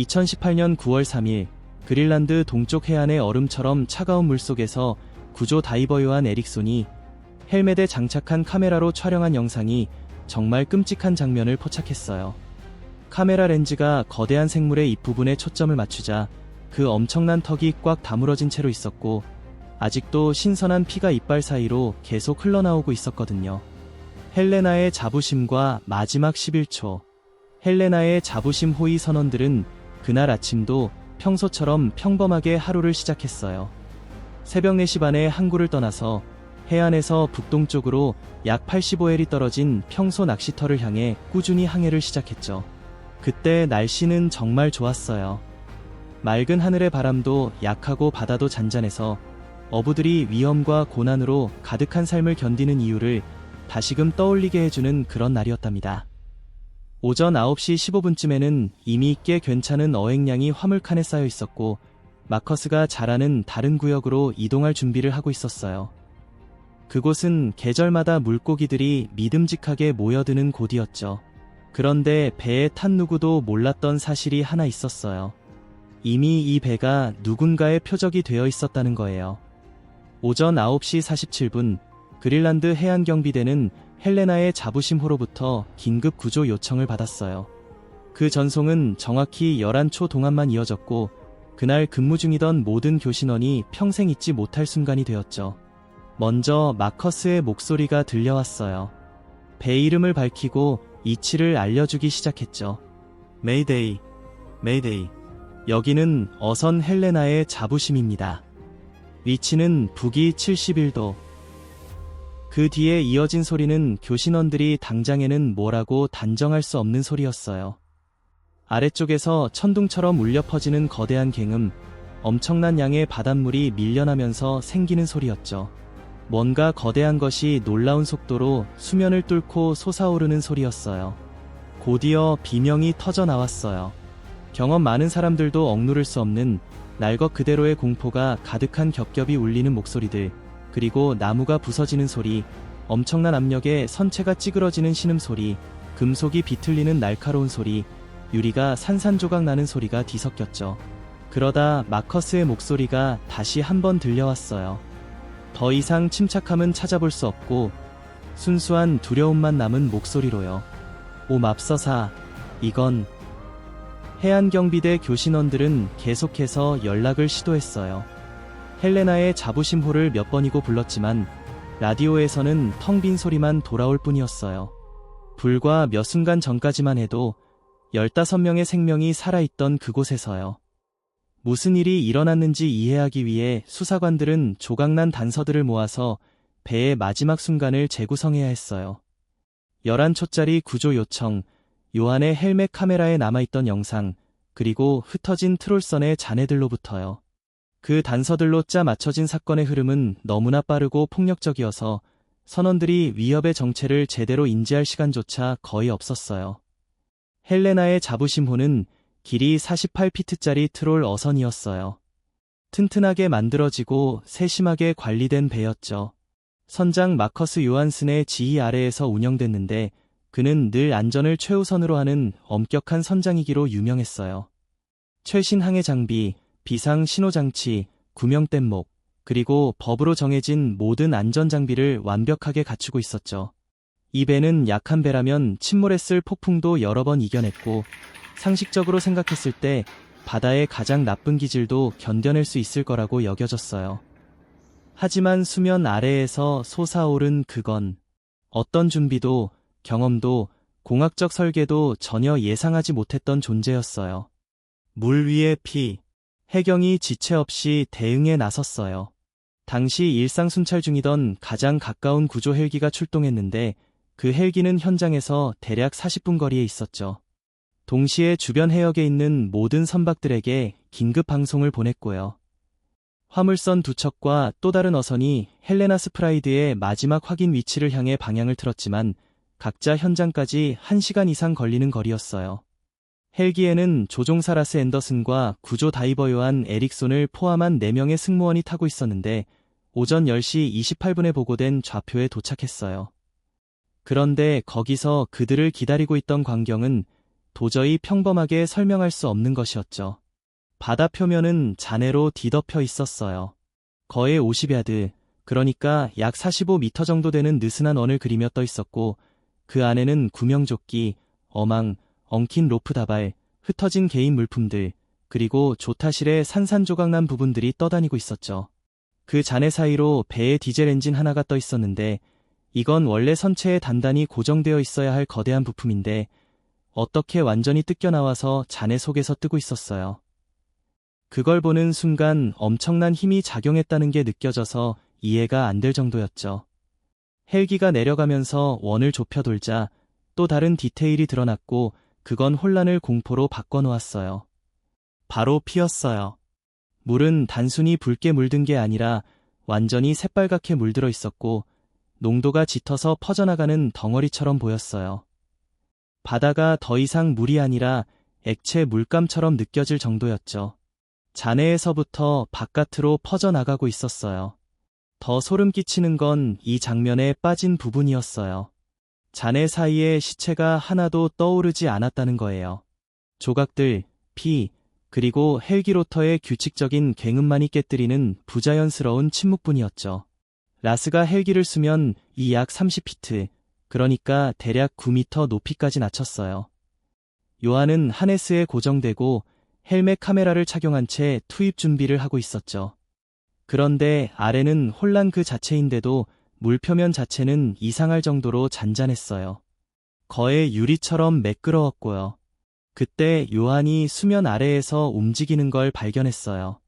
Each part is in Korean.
2018년 9월 3일 그린란드 동쪽 해안의 얼음처럼 차가운 물속에서 구조 다이버 요한 에릭손이 헬멧에 장착한 카메라로 촬영한 영상이 정말 끔찍한 장면을 포착했어요. 카메라 렌즈가 거대한 생물의 입부분에 초점을 맞추자 그 엄청난 턱이 꽉 다물어진 채로 있었고 아직도 신선한 피가 이빨 사이로 계속 흘러나오고 있었거든요. 헬레나의 자부심과 마지막 11초. 헬레나의 자부심 호위 선원들은 그날 아침도 평소처럼 평범하게 하루를 시작했어요. 새벽 4시 반에 항구를 떠나서 해안에서 북동쪽으로 약 85엘이 떨어진 평소 낚시터를 향해 꾸준히 항해를 시작했죠. 그때 날씨는 정말 좋았어요. 맑은 하늘의 바람도 약하고 바다도 잔잔해서 어부들이 위험과 고난으로 가득한 삶을 견디는 이유를 다시금 떠올리게 해주는 그런 날이었답니다. 오전 9시 15분쯤에는 이미 꽤 괜찮은 어획량이 화물칸에 쌓여 있었고 마커스가 잘 아는 다른 구역으로 이동할 준비를 하고 있었어요. 그곳은 계절마다 물고기들이 믿음직하게 모여드는 곳이었죠. 그런데 배에 탄 누구도 몰랐던 사실이 하나 있었어요. 이미 이 배가 누군가의 표적이 되어 있었다는 거예요. 오전 9시 47분 그린란드 해안경비대는 헬레나의 자부심호로부터 긴급 구조 요청을 받았어요. 그 전송은 정확히 11초 동안만 이어졌고 그날 근무 중이던 모든 교신원이 평생 잊지 못할 순간이 되었죠. 먼저 마커스의 목소리가 들려왔어요. 배 이름을 밝히고 이치를 알려주기 시작했죠. 메이데이, 메이데이. 여기는 어선 헬레나의 자부심입니다. 위치는 북위 71도. 그 뒤에 이어진 소리는 교신원들이 당장에는 뭐라고 단정할 수 없는 소리였어요. 아래쪽에서 천둥처럼 울려 퍼지는 거대한 갱음, 엄청난 양의 바닷물이 밀려나면서 생기는 소리였죠. 뭔가 거대한 것이 놀라운 속도로 수면을 뚫고 솟아오르는 소리였어요. 곧이어 비명이 터져 나왔어요. 경험 많은 사람들도 억누를 수 없는 날 것 그대로의 공포가 가득한 겹겹이 울리는 목소리들, 그리고 나무가 부서지는 소리, 엄청난 압력에 선체가 찌그러지는 신음소리, 금속이 비틀리는 날카로운 소리, 유리가 산산조각 나는 소리가 뒤섞였죠. 그러다 마커스의 목소리가 다시 한번 들려왔어요. 더 이상 침착함은 찾아볼 수 없고 순수한 두려움만 남은 목소리로요. 오 맙서사, 이건... 해안경비대 교신원들은 계속해서 연락을 시도했어요. 헬레나의 자부심호를 몇 번이고 불렀지만 라디오에서는 텅 빈 소리만 돌아올 뿐이었어요. 불과 몇 순간 전까지만 해도 15명의 생명이 살아있던 그곳에서요. 무슨 일이 일어났는지 이해하기 위해 수사관들은 조각난 단서들을 모아서 배의 마지막 순간을 재구성해야 했어요. 11초짜리 구조 요청, 요한의 헬멧 카메라에 남아있던 영상, 그리고 흩어진 트롤선의 잔해들로부터요. 그 단서들로 짜 맞춰진 사건의 흐름은 너무나 빠르고 폭력적이어서 선원들이 위협의 정체를 제대로 인지할 시간조차 거의 없었어요. 헬레나의 자부심호는 길이 48피트짜리 트롤 어선이었어요. 튼튼하게 만들어지고 세심하게 관리된 배였죠. 선장 마커스 요한슨의 지휘 아래에서 운영됐는데 그는 늘 안전을 최우선으로 하는 엄격한 선장이기로 유명했어요. 최신 항해 장비, 비상 신호장치, 구명뗏목, 그리고 법으로 정해진 모든 안전장비를 완벽하게 갖추고 있었죠. 이 배는 약한 배라면 침몰했을 폭풍도 여러 번 이겨냈고 상식적으로 생각했을 때 바다의 가장 나쁜 기질도 견뎌낼 수 있을 거라고 여겨졌어요. 하지만 수면 아래에서 솟아오른 그건 어떤 준비도 경험도 공학적 설계도 전혀 예상하지 못했던 존재였어요. 물 위의 피. 해경이 지체 없이 대응에 나섰어요. 당시 일상 순찰 중이던 가장 가까운 구조 헬기가 출동했는데 그 헬기는 현장에서 대략 40분 거리에 있었죠. 동시에 주변 해역에 있는 모든 선박들에게 긴급 방송을 보냈고요. 화물선 2척과 또 다른 어선이 헬레나 스프라이드의 마지막 확인 위치를 향해 방향을 틀었지만 각자 현장까지 1시간 이상 걸리는 거리였어요. 헬기에는 조종사 라스 앤더슨과 구조 다이버 요한 에릭손을 포함한 4명의 승무원이 타고 있었는데 오전 10시 28분에 보고된 좌표에 도착했어요. 그런데 거기서 그들을 기다리고 있던 광경은 도저히 평범하게 설명할 수 없는 것이었죠. 바다 표면은 잔해로 뒤덮여 있었어요. 거의 50야드, 그러니까 약 45m 정도 되는 느슨한 원을 그리며 떠 있었고, 그 안에는 구명조끼, 어망, 엉킨 로프 다발, 흩어진 개인 물품들, 그리고 조타실의 산산조각난 부분들이 떠다니고 있었죠. 그 잔해 사이로 배의 디젤 엔진 하나가 떠 있었는데, 이건 원래 선체에 단단히 고정되어 있어야 할 거대한 부품인데, 어떻게 완전히 뜯겨나와서 잔해 속에서 뜨고 있었어요. 그걸 보는 순간 엄청난 힘이 작용했다는 게 느껴져서 이해가 안 될 정도였죠. 헬기가 내려가면서 원을 좁혀 돌자 또 다른 디테일이 드러났고, 그건 혼란을 공포로 바꿔놓았어요. 바로 피였어요. 물은 단순히 붉게 물든 게 아니라 완전히 새빨갛게 물들어 있었고, 농도가 짙어서 퍼져나가는 덩어리처럼 보였어요. 바다가 더 이상 물이 아니라 액체 물감처럼 느껴질 정도였죠. 잔해에서부터 바깥으로 퍼져나가고 있었어요. 더 소름 끼치는 건 이 장면에 빠진 부분이었어요. 잔해 사이에 시체가 하나도 떠오르지 않았다는 거예요. 조각들, 피, 그리고 헬기 로터의 규칙적인 굉음만이 깨뜨리는 부자연스러운 침묵뿐이었죠. 라스가 헬기를 쓰면 이 약 30피트, 그러니까 대략 9m 높이까지 낮췄어요. 요한은 하네스에 고정되고 헬멧 카메라를 착용한 채 투입 준비를 하고 있었죠. 그런데 아래는 혼란 그 자체인데도 물 표면 자체는 이상할 정도로 잔잔했어요. 거의 유리처럼 매끄러웠고요. 그때 요한이 수면 아래에서 움직이는 걸 발견했어요.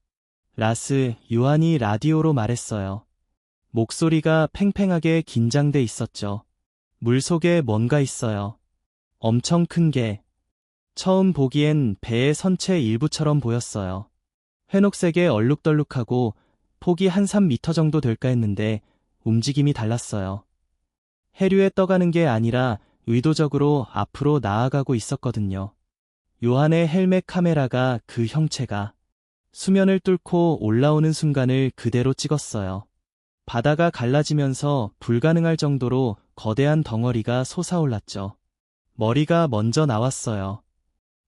라스, 요한이 라디오로 말했어요. 목소리가 팽팽하게 긴장돼 있었죠. 물속에 뭔가 있어요. 엄청 큰 게. 처음 보기엔 배의 선체 일부처럼 보였어요. 회녹색에 얼룩덜룩하고 폭이 한 3m 정도 될까 했는데 움직임이 달랐어요. 해류에 떠가는 게 아니라 의도적으로 앞으로 나아가고 있었거든요. 요한의 헬멧 카메라가 그 형체가 수면을 뚫고 올라오는 순간을 그대로 찍었어요. 바다가 갈라지면서 불가능할 정도로 거대한 덩어리가 솟아올랐죠. 머리가 먼저 나왔어요.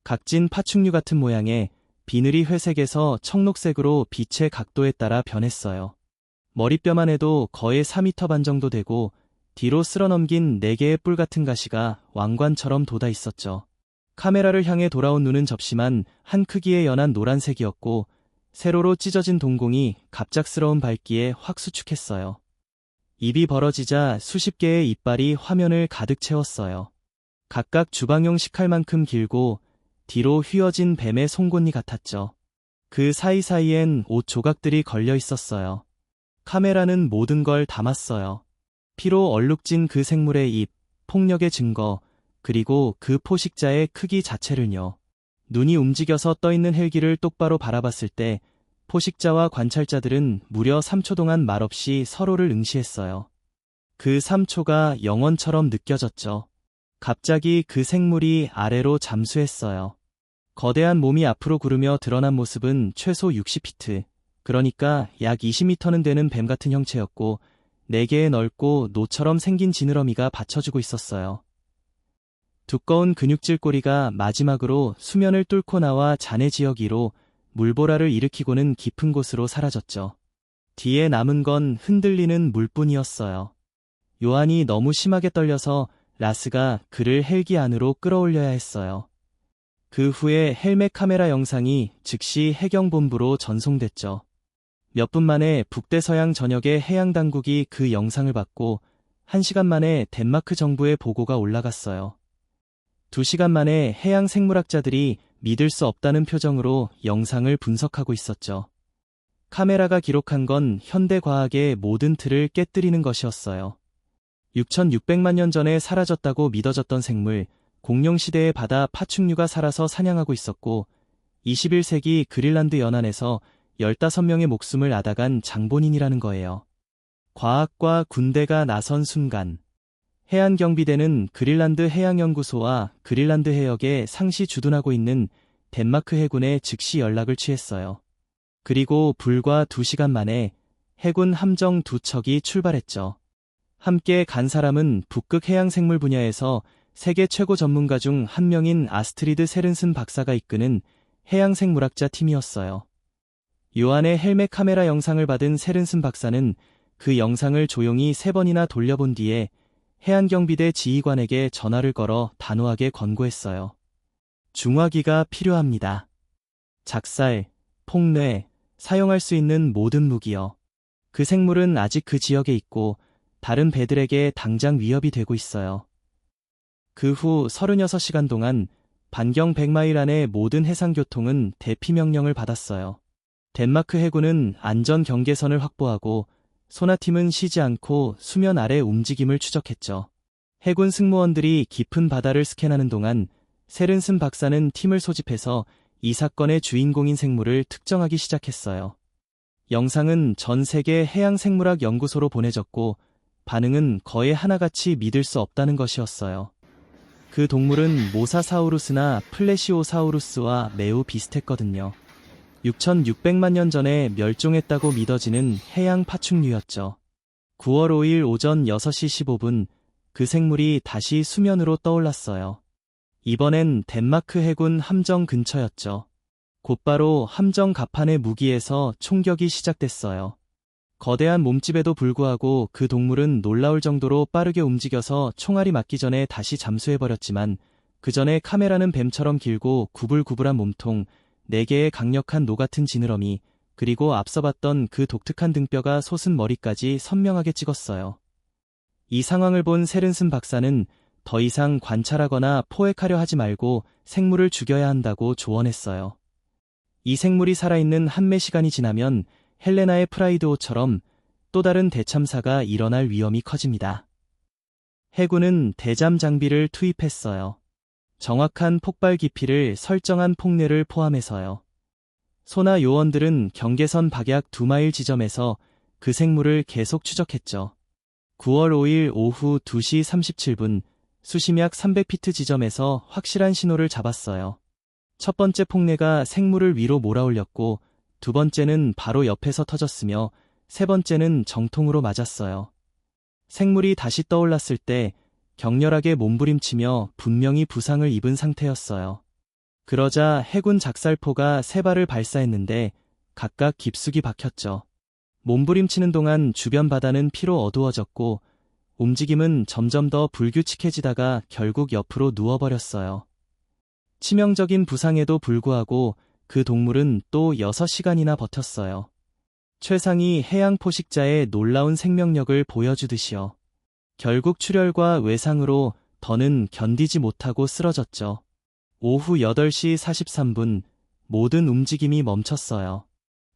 각진 파충류 같은 모양의 비늘이 회색에서 청록색으로 빛의 각도에 따라 변했어요. 머리뼈만 해도 거의 4m 반 정도 되고 뒤로 쓸어넘긴 4개의 뿔 같은 가시가 왕관처럼 돋아 있었죠. 카메라를 향해 돌아온 눈은 접시만 한 크기의 연한 노란색이었고 세로로 찢어진 동공이 갑작스러운 밝기에 확 수축했어요. 입이 벌어지자 수십 개의 이빨이 화면을 가득 채웠어요. 각각 주방용 식칼만큼 길고 뒤로 휘어진 뱀의 송곳니 같았죠. 그 사이사이엔 옷 조각들이 걸려 있었어요. 카메라는 모든 걸 담았어요. 피로 얼룩진 그 생물의 입, 폭력의 증거, 그리고 그 포식자의 크기 자체를요. 눈이 움직여서 떠있는 헬기를 똑바로 바라봤을 때 포식자와 관찰자들은 무려 3초 동안 말없이 서로를 응시했어요. 그 3초가 영원처럼 느껴졌죠. 갑자기 그 생물이 아래로 잠수했어요. 거대한 몸이 앞으로 구르며 드러난 모습은 최소 60피트, 그러니까 약 20m는 되는 뱀 같은 형체였고 4개의 넓고 노처럼 생긴 지느러미가 받쳐주고 있었어요. 두꺼운 근육질 꼬리가 마지막으로 수면을 뚫고 나와 잔해 지역 위로 물보라를 일으키고는 깊은 곳으로 사라졌죠. 뒤에 남은 건 흔들리는 물뿐이었어요. 요한이 너무 심하게 떨려서 라스가 그를 헬기 안으로 끌어올려야 했어요. 그 후에 헬멧 카메라 영상이 즉시 해경본부로 전송됐죠. 몇 분 만에 북대서양 전역의 해양당국이 그 영상을 받고 1시간 만에 덴마크 정부의 보고가 올라갔어요. 2시간 만에 해양생물학자들이 믿을 수 없다는 표정으로 영상을 분석하고 있었죠. 카메라가 기록한 건 현대과학의 모든 틀을 깨뜨리는 것이었어요. 6,600만 년 전에 사라졌다고 믿어졌던 생물, 공룡시대의 바다 파충류가 살아서 사냥하고 있었고 21세기 그린란드 연안에서 15명의 목숨을 앗아간 장본인이라는 거예요. 과학과 군대가 나선 순간 해안경비대는 그린란드 해양연구소와 그린란드 해역에 상시 주둔하고 있는 덴마크 해군에 즉시 연락을 취했어요. 그리고 불과 2시간 만에 해군 함정 2척이 출발했죠. 함께 간 사람은 북극 해양생물 분야에서 세계 최고 전문가 중 한 명인 아스트리드 세른슨 박사가 이끄는 해양생물학자 팀이었어요. 요한의 헬멧 카메라 영상을 받은 세른슨 박사는 그 영상을 조용히 3번이나 돌려본 뒤에 해안경비대 지휘관에게 전화를 걸어 단호하게 권고했어요. 중화기가 필요합니다. 작살, 폭뇌, 사용할 수 있는 모든 무기요. 그 생물은 아직 그 지역에 있고 다른 배들에게 당장 위협이 되고 있어요. 그 후 36시간 동안 반경 100마일 안의 모든 해상교통은 대피 명령을 받았어요. 덴마크 해군은 안전 경계선을 확보하고 소나팀은 쉬지 않고 수면 아래 움직임을 추적했죠. 해군 승무원들이 깊은 바다를 스캔하는 동안 세른슨 박사는 팀을 소집해서 이 사건의 주인공인 생물을 특정하기 시작했어요. 영상은 전 세계 해양생물학 연구소로 보내졌고 반응은 거의 하나같이 믿을 수 없다는 것이었어요. 그 동물은 모사사우루스나 플래시오사우루스와 매우 비슷했거든요. 6,600만 년 전에 멸종했다고 믿어지는 해양 파충류였죠. 9월 5일 오전 6시 15분 그 생물이 다시 수면으로 떠올랐어요. 이번엔 덴마크 해군 함정 근처였죠. 곧바로 함정 갑판의 무기에서 총격이 시작됐어요. 거대한 몸집에도 불구하고 그 동물은 놀라울 정도로 빠르게 움직여서 총알이 맞기 전에 다시 잠수해버렸지만 그 전에 카메라는 뱀처럼 길고 구불구불한 몸통, 4개의 강력한 노 같은 지느러미, 그리고 앞서 봤던 그 독특한 등뼈가 솟은 머리까지 선명하게 찍었어요. 이 상황을 본 세른슨 박사는 더 이상 관찰하거나 포획하려 하지 말고 생물을 죽여야 한다고 조언했어요. 이 생물이 살아있는 한매 시간이 지나면 헬레나의 프라이드호처럼 또 다른 대참사가 일어날 위험이 커집니다. 해군은 대잠 장비를 투입했어요. 정확한 폭발 깊이를 설정한 폭뇌를 포함해서요. 소나 요원들은 경계선 박약 2마일 지점에서 그 생물을 계속 추적했죠. 9월 5일 오후 2시 37분 수심약 300피트 지점에서 확실한 신호를 잡았어요. 첫 번째 폭뇌가 생물을 위로 몰아올렸고 두 번째는 바로 옆에서 터졌으며 세 번째는 정통으로 맞았어요. 생물이 다시 떠올랐을 때 격렬하게 몸부림치며 분명히 부상을 입은 상태였어요. 그러자 해군 작살포가 3발을 발사했는데 각각 깊숙이 박혔죠. 몸부림치는 동안 주변 바다는 피로 어두워졌고 움직임은 점점 더 불규칙해지다가 결국 옆으로 누워버렸어요. 치명적인 부상에도 불구하고 그 동물은 또 6시간이나 버텼어요. 최상위 해양 포식자의 놀라운 생명력을 보여주듯이요. 결국 출혈과 외상으로 더는 견디지 못하고 쓰러졌죠. 오후 8시 43분 모든 움직임이 멈췄어요.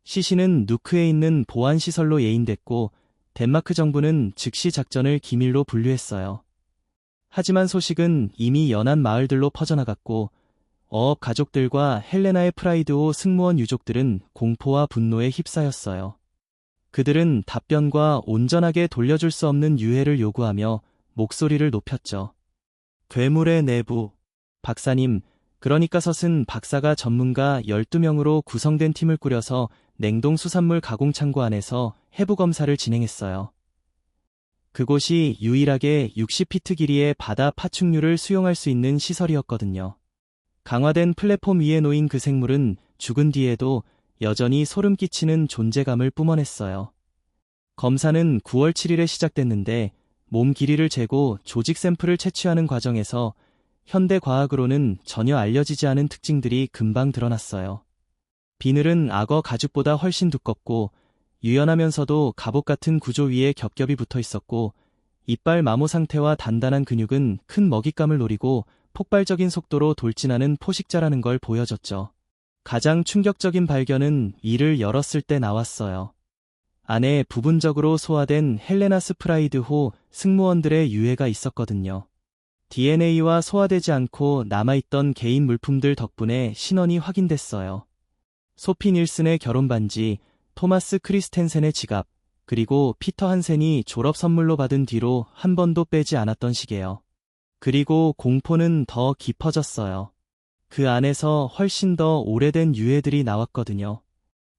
시신은 누크에 있는 보안시설로 예인됐고 덴마크 정부는 즉시 작전을 기밀로 분류했어요. 하지만 소식은 이미 연안 마을들로 퍼져나갔고 어업 가족들과 헬레나의 프라이드호 승무원 유족들은 공포와 분노에 휩싸였어요. 그들은 답변과 온전하게 돌려줄 수 없는 유해를 요구하며 목소리를 높였죠. 괴물의 내부. 박사님, 그러니까 섯은 박사가 전문가 12명으로 구성된 팀을 꾸려서 냉동 수산물 가공 창고 안에서 해부 검사를 진행했어요. 그곳이 유일하게 60피트 길이의 바다 파충류를 수용할 수 있는 시설이었거든요. 강화된 플랫폼 위에 놓인 그 생물은 죽은 뒤에도 여전히 소름 끼치는 존재감을 뿜어냈어요. 검사는 9월 7일에 시작됐는데 몸 길이를 재고 조직 샘플을 채취하는 과정에서 현대 과학으로는 전혀 알려지지 않은 특징들이 금방 드러났어요. 비늘은 악어 가죽보다 훨씬 두껍고 유연하면서도 갑옷 같은 구조 위에 겹겹이 붙어 있었고 이빨 마모 상태와 단단한 근육은 큰 먹잇감을 노리고 폭발적인 속도로 돌진하는 포식자라는 걸 보여줬죠. 가장 충격적인 발견은 이를 열었을 때 나왔어요. 안에 부분적으로 소화된 헬레나스 프라이드호 승무원들의 유해가 있었거든요. DNA와 소화되지 않고 남아있던 개인 물품들 덕분에 신원이 확인됐어요. 소피 닐슨의 결혼 반지, 토마스 크리스텐센의 지갑, 그리고 피터 한센이 졸업 선물로 받은 뒤로 한 번도 빼지 않았던 시계요. 그리고 공포는 더 깊어졌어요. 그 안에서 훨씬 더 오래된 유해들이 나왔거든요.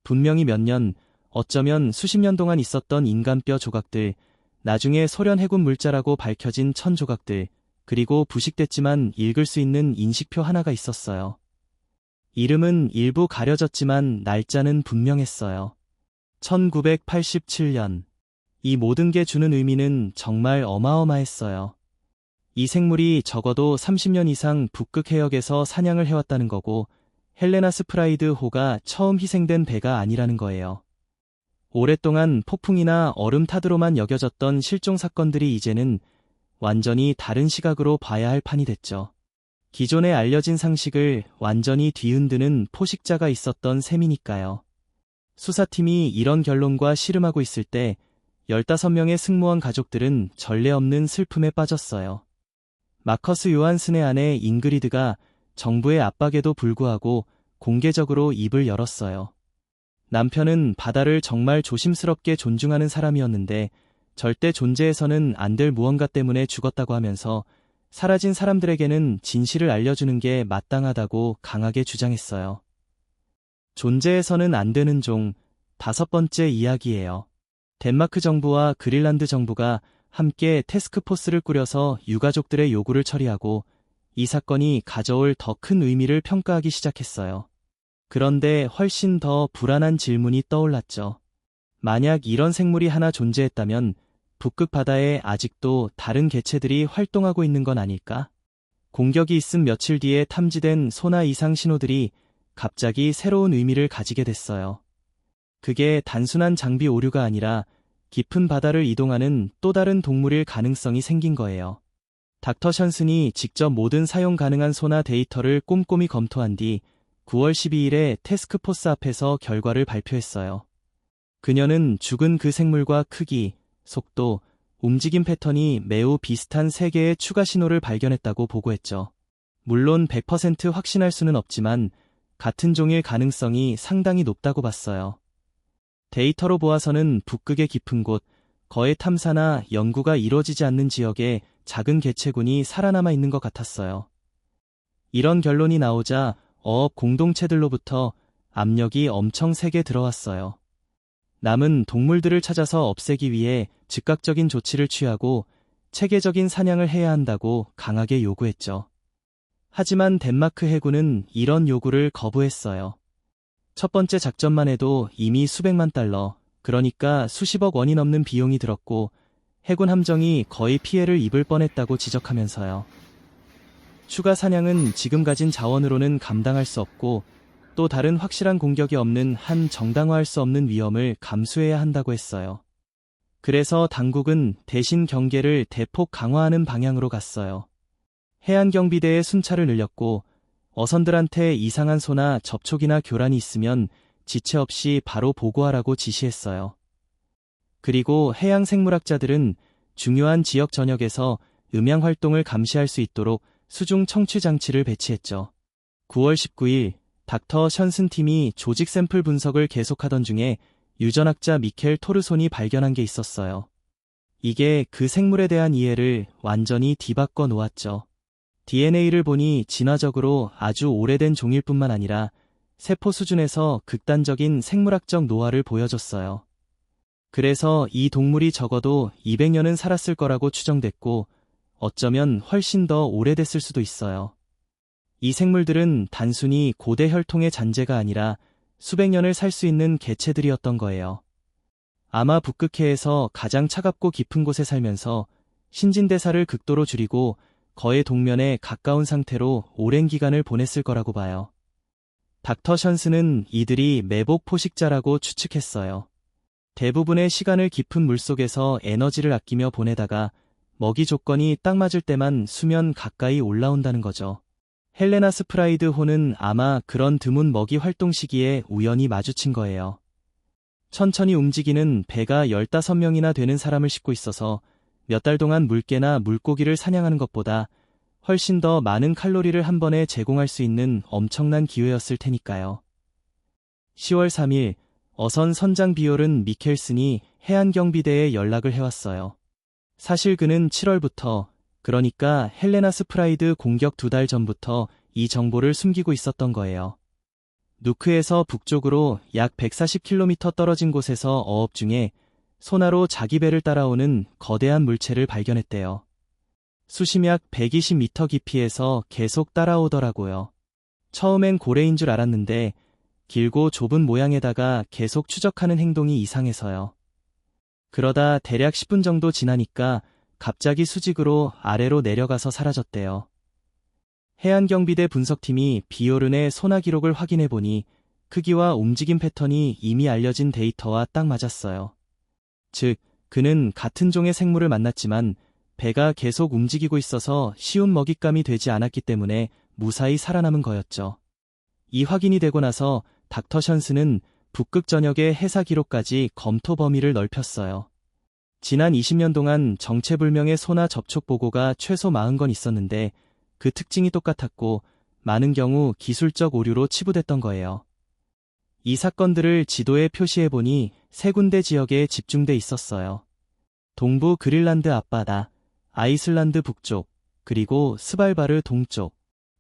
분명히 몇 년, 어쩌면 수십 년 동안 있었던 인간뼈 조각들, 나중에 소련 해군 물자라고 밝혀진 천 조각들, 그리고 부식됐지만 읽을 수 있는 인식표 하나가 있었어요. 이름은 일부 가려졌지만 날짜는 분명했어요. 1987년. 이 모든 게 주는 의미는 정말 어마어마했어요. 이 생물이 적어도 30년 이상 북극 해역에서 사냥을 해왔다는 거고, 헬레나 스프라이드 호가 처음 희생된 배가 아니라는 거예요. 오랫동안 폭풍이나 얼음 타드로만 여겨졌던 실종 사건들이 이제는 완전히 다른 시각으로 봐야 할 판이 됐죠. 기존에 알려진 상식을 완전히 뒤흔드는 포식자가 있었던 셈이니까요. 수사팀이 이런 결론과 씨름하고 있을 때 15명의 승무원 가족들은 전례 없는 슬픔에 빠졌어요. 마커스 요한슨의 아내 잉그리드가 정부의 압박에도 불구하고 공개적으로 입을 열었어요. 남편은 바다를 정말 조심스럽게 존중하는 사람이었는데 절대 존재해서는 안 될 무언가 때문에 죽었다고 하면서 사라진 사람들에게는 진실을 알려주는 게 마땅하다고 강하게 주장했어요. 존재해서는 안 되는 종, 5번째 이야기예요. 덴마크 정부와 그린란드 정부가 함께 태스크포스를 꾸려서 유가족들의 요구를 처리하고 이 사건이 가져올 더 큰 의미를 평가하기 시작했어요. 그런데 훨씬 더 불안한 질문이 떠올랐죠. 만약 이런 생물이 하나 존재했다면 북극 바다에 아직도 다른 개체들이 활동하고 있는 건 아닐까? 공격이 있은 며칠 뒤에 탐지된 소나 이상 신호들이 갑자기 새로운 의미를 가지게 됐어요. 그게 단순한 장비 오류가 아니라 깊은 바다를 이동하는 또 다른 동물일 가능성이 생긴 거예요. 닥터 션슨이 직접 모든 사용 가능한 소나 데이터를 꼼꼼히 검토한 뒤 9월 12일에 태스크포스 앞에서 결과를 발표했어요. 그녀는 죽은 그 생물과 크기, 속도, 움직임 패턴이 매우 비슷한 3개의 추가 신호를 발견했다고 보고했죠. 물론 100% 확신할 수는 없지만 같은 종일 가능성이 상당히 높다고 봤어요. 데이터로 보아서는 북극의 깊은 곳, 거의 탐사나 연구가 이루어지지 않는 지역에 작은 개체군이 살아남아 있는 것 같았어요. 이런 결론이 나오자 어업 공동체들로부터 압력이 엄청 세게 들어왔어요. 남은 동물들을 찾아서 없애기 위해 즉각적인 조치를 취하고 체계적인 사냥을 해야 한다고 강하게 요구했죠. 하지만 덴마크 해군은 이런 요구를 거부했어요. 첫 번째 작전만 해도 이미 수백만 달러, 그러니까 수십억 원이 넘는 비용이 들었고 해군 함정이 거의 피해를 입을 뻔했다고 지적하면서요. 추가 사냥은 지금 가진 자원으로는 감당할 수 없고 또 다른 확실한 공격이 없는 한 정당화할 수 없는 위험을 감수해야 한다고 했어요. 그래서 당국은 대신 경계를 대폭 강화하는 방향으로 갔어요. 해안경비대의 순찰을 늘렸고 어선들한테 이상한 소나 접촉이나 교란이 있으면 지체 없이 바로 보고하라고 지시했어요. 그리고 해양생물학자들은 중요한 지역 전역에서 음향 활동을 감시할 수 있도록 수중 청취 장치를 배치했죠. 9월 19일 닥터 션슨 팀이 조직 샘플 분석을 계속하던 중에 유전학자 미켈 토르손이 발견한 게 있었어요. 이게 그 생물에 대한 이해를 완전히 뒤바꿔 놓았죠. DNA를 보니 진화적으로 아주 오래된 종일 뿐만 아니라 세포 수준에서 극단적인 생물학적 노화를 보여줬어요. 그래서 이 동물이 적어도 200년은 살았을 거라고 추정됐고 어쩌면 훨씬 더 오래됐을 수도 있어요. 이 생물들은 단순히 고대 혈통의 잔재가 아니라 수백 년을 살 수 있는 개체들이었던 거예요. 아마 북극해에서 가장 차갑고 깊은 곳에 살면서 신진대사를 극도로 줄이고 거의 동면에 가까운 상태로 오랜 기간을 보냈을 거라고 봐요. 닥터 션스는 이들이 매복 포식자라고 추측했어요. 대부분의 시간을 깊은 물속에서 에너지를 아끼며 보내다가 먹이 조건이 딱 맞을 때만 수면 가까이 올라온다는 거죠. 헬레나 스프라이드 호는 아마 그런 드문 먹이 활동 시기에 우연히 마주친 거예요. 천천히 움직이는 배가 15명이나 되는 사람을 싣고 있어서 몇 달 동안 물개나 물고기를 사냥하는 것보다 훨씬 더 많은 칼로리를 한 번에 제공할 수 있는 엄청난 기회였을 테니까요. 10월 3일 어선 선장 비올은 미켈슨이 해안경비대에 연락을 해왔어요. 사실 그는 7월부터 그러니까 헬레나 스프라이드 공격 2달 전부터 이 정보를 숨기고 있었던 거예요. 누크에서 북쪽으로 약 140km 떨어진 곳에서 어업 중에 소나로 자기 배를 따라오는 거대한 물체를 발견했대요. 수심 약 120m 깊이에서 계속 따라오더라고요. 처음엔 고래인 줄 알았는데 길고 좁은 모양에다가 계속 추적하는 행동이 이상해서요. 그러다 대략 10분 정도 지나니까 갑자기 수직으로 아래로 내려가서 사라졌대요. 해안경비대 분석팀이 비오른의 소나 기록을 확인해보니 크기와 움직임 패턴이 이미 알려진 데이터와 딱 맞았어요. 즉, 그는 같은 종의 생물을 만났지만 배가 계속 움직이고 있어서 쉬운 먹잇감이 되지 않았기 때문에 무사히 살아남은 거였죠. 이 확인이 되고 나서 닥터 션스는 북극 전역의 해사 기록까지 검토 범위를 넓혔어요. 지난 20년 동안 정체불명의 소나 접촉 보고가 최소 40건 있었는데 그 특징이 똑같았고 많은 경우 기술적 오류로 치부됐던 거예요. 이 사건들을 지도에 표시해보니 세 군데 지역에 집중돼 있었어요. 동부 그린란드 앞바다, 아이슬란드 북쪽, 그리고 스발바르 동쪽.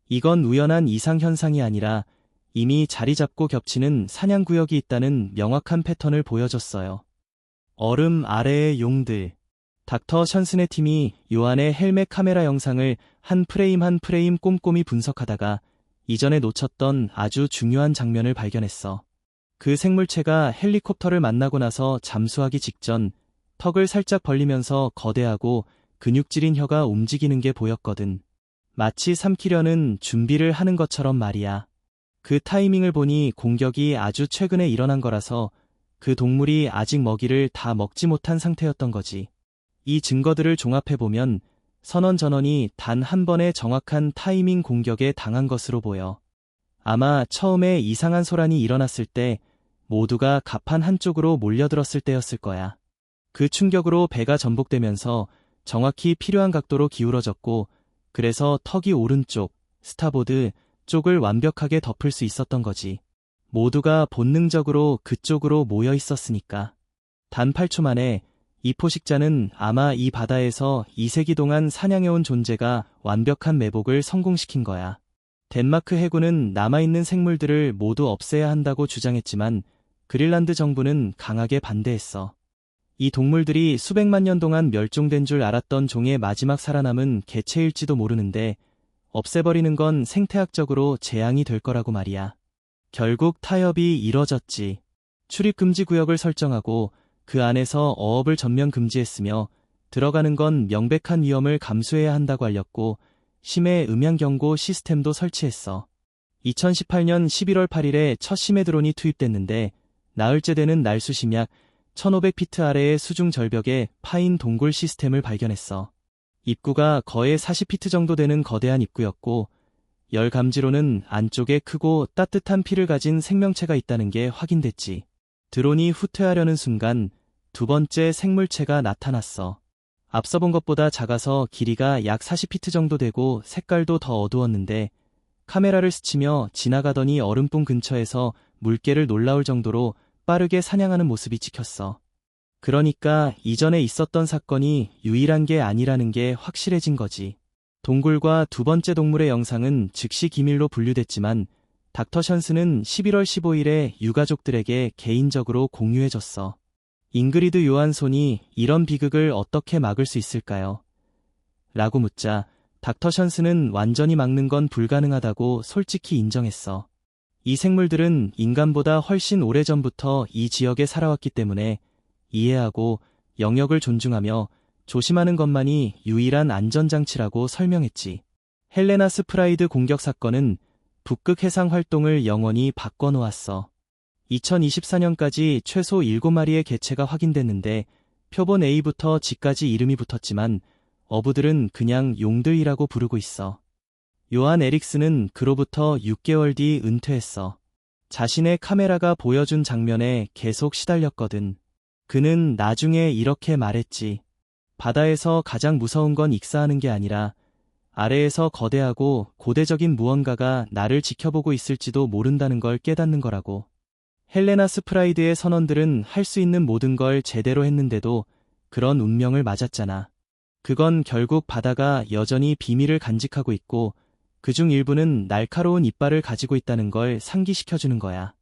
이건 우연한 이상현상이 아니라 이미 자리 잡고 겹치는 사냥구역이 있다는 명확한 패턴을 보여줬어요. 얼음 아래의 용들. 닥터 션슨의 팀이 요한의 헬멧 카메라 영상을 한 프레임 꼼꼼히 분석하다가 이전에 놓쳤던 아주 중요한 장면을 발견했어. 그 생물체가 헬리콥터를 만나고 나서 잠수하기 직전 턱을 살짝 벌리면서 거대하고 근육질인 혀가 움직이는 게 보였거든. 마치 삼키려는 준비를 하는 것처럼 말이야. 그 타이밍을 보니 공격이 아주 최근에 일어난 거라서 그 동물이 아직 먹이를 다 먹지 못한 상태였던 거지. 이 증거들을 종합해보면 선원전원이 단 한 번의 정확한 타이밍 공격에 당한 것으로 보여. 아마 처음에 이상한 소란이 일어났을 때 모두가 갑판 한쪽으로 몰려들었을 때였을 거야. 그 충격으로 배가 전복되면서 정확히 필요한 각도로 기울어졌고 그래서 턱이 오른쪽, 스타보드 쪽을 완벽하게 덮을 수 있었던 거지. 모두가 본능적으로 그쪽으로 모여 있었으니까. 단 8초 만에 이 포식자는 아마 이 바다에서 2세기 동안 사냥해온 존재가 완벽한 매복을 성공시킨 거야. 덴마크 해군은 남아있는 생물들을 모두 없애야 한다고 주장했지만 그린란드 정부는 강하게 반대했어. 이 동물들이 수백만 년 동안 멸종된 줄 알았던 종의 마지막 살아남은 개체일지도 모르는데 없애버리는 건 생태학적으로 재앙이 될 거라고 말이야. 결국 타협이 이뤄졌지. 출입금지 구역을 설정하고 그 안에서 어업을 전면 금지했으며 들어가는 건 명백한 위험을 감수해야 한다고 알렸고 심해 음향경고 시스템도 설치했어. 2018년 11월 8일에 첫 심해 드론이 투입됐는데 나흘째 되는 날수심 약 1500피트 아래의 수중 절벽에 파인 동굴 시스템을 발견했어. 입구가 거의 40피트 정도 되는 거대한 입구였고 열 감지로는 안쪽에 크고 따뜻한 피를 가진 생명체가 있다는 게 확인됐지. 드론이 후퇴하려는 순간 두 번째 생물체가 나타났어. 앞서 본 것보다 작아서 길이가 약 40피트 정도 되고 색깔도 더 어두웠는데 카메라를 스치며 지나가더니 얼음봉 근처에서 물개를 놀라울 정도로 빠르게 사냥하는 모습이 찍혔어. 그러니까 이전에 있었던 사건이 유일한 게 아니라는 게 확실해진 거지. 동굴과 두 번째 동물의 영상은 즉시 기밀로 분류됐지만 닥터 션스는 11월 15일에 유가족들에게 개인적으로 공유해줬어. 잉그리드 요한손이 이런 비극을 어떻게 막을 수 있을까요? 라고 묻자 닥터 션스는 완전히 막는 건 불가능하다고 솔직히 인정했어. 이 생물들은 인간보다 훨씬 오래전부터 이 지역에 살아왔기 때문에 이해하고 영역을 존중하며 조심하는 것만이 유일한 안전장치라고 설명했지. 헬레나스 프라이드 공격 사건은 북극 해상 활동을 영원히 바꿔놓았어. 2024년까지 최소 7마리의 개체가 확인됐는데 표본 A부터 G까지 이름이 붙었지만 어부들은 그냥 용들이라고 부르고 있어. 요한 에릭스는 그로부터 6개월 뒤 은퇴했어. 자신의 카메라가 보여준 장면에 계속 시달렸거든. 그는 나중에 이렇게 말했지. 바다에서 가장 무서운 건 익사하는 게 아니라 아래에서 거대하고 고대적인 무언가가 나를 지켜보고 있을지도 모른다는 걸 깨닫는 거라고. 헬레나스 프라이드의 선원들은 할 수 있는 모든 걸 제대로 했는데도 그런 운명을 맞았잖아. 그건 결국 바다가 여전히 비밀을 간직하고 있고 그중 일부는 날카로운 이빨을 가지고 있다는 걸 상기시켜주는 거야.